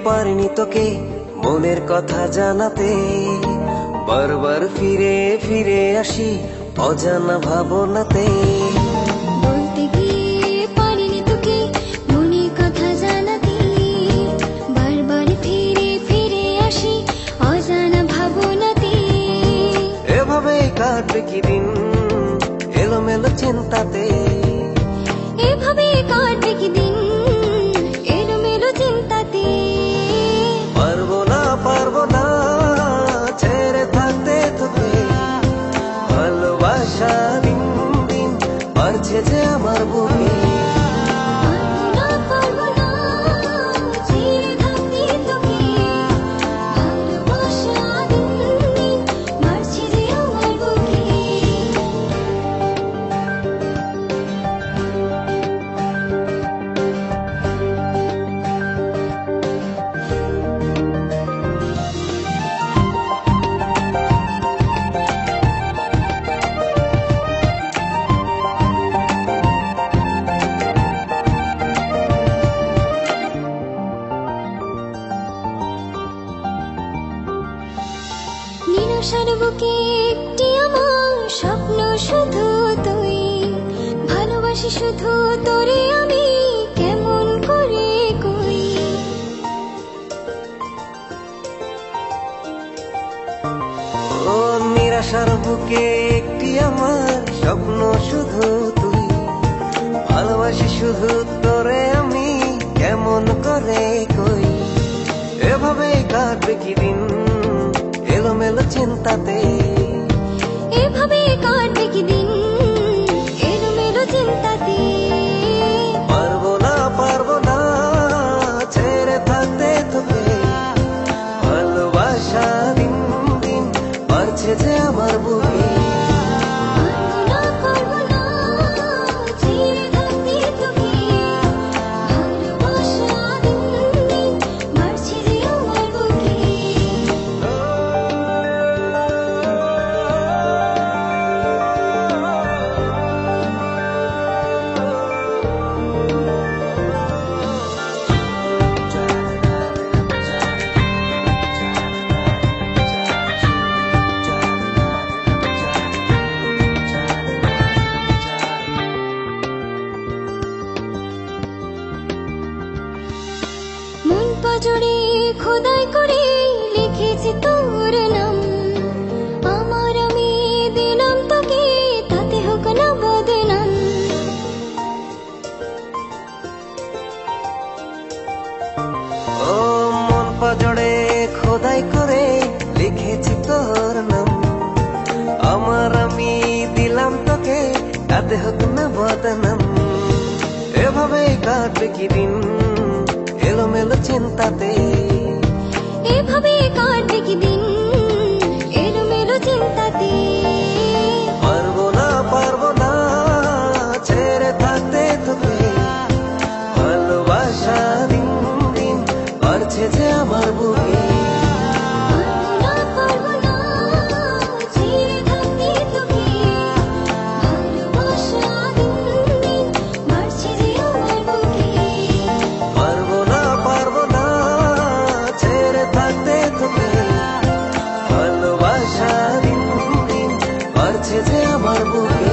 পারিনি তোকে মনের কথা জানাতে, বারবার ফিরে ফিরে আসি অজানা ভাবনাতে। বলতে গিয়ে পারিনি তোকে মনের কথা জানাতে, বারবার ফিরে ফিরে আসি অজানা ভাবনাতে। এভাবে কাটবে কি দিন এলোমেলো চিন্তাতে, এভাবে কাটবে কি দিন এলোমেলো চিন্তাতে। পারবো না ছেড়ে থাকতে তোকে, ভালোবাসা দিন দিন বাড়ছে যে আমার বুকে। পারবো না ছেড়ে থাকতে তোকে, ভালোবাসা দিন দিন বাড়ছে যে আমার বুকে। নিরাশার বুকে একটি আমার স্বপ্ন শুধু তুই, ভালোবাসি শুধু তোরে আমি কেমন করে কই। ও নিরাশার বুকে একটি আমার স্বপ্ন শুধু তুই, ভালোবাসি শুধু তোরে আমি কেমন করে কই। এভাবে কাটবে কি দিন এলোমেলো চিন্তাতে, এভাবে কাটবে কি দিন এলোমেলো চিন্তাতে। পারবো না ছেড়ে থাকতে তোকে, ভালোবাসা দিন দিন বাড়ছে যে আমার বুকে। পারবো না ছেড়ে থাকতে তোকে, ভালোবাসা দিন দিন বাড়ছে যে আমার বুকে। মন পাজরে খোদাই করে লিখেছি তোর নাম, আমার আমি দিলাম তোকে তাতে হোক না বদনাম। ও মন পাজড়ে খোদাই করে লিখেছি তোর নাম, আমার আমি দিলাম তোকে তাতে হোক না বদনাম। এভাবে কাটবে কি দিন এলোমেলো চিন্তাতে, এভাবে কাটবে কি দিন এলোমেলো চিন্তাতে। পারবো না ছেড়ে থাকতে তোকে, ভালোবাসা দিন দিন বাড়ছে যে আমার বুকে। পারবো না ছেড়ে থাকতে তোকে, ভালোবাসা দিন দিন বাড়ছে যে আমার বুকে। পারবো না ছেড়ে থাকতে তোকে, ভালোবাসা দিন দিন বাড়ছে যে আমার বুকে।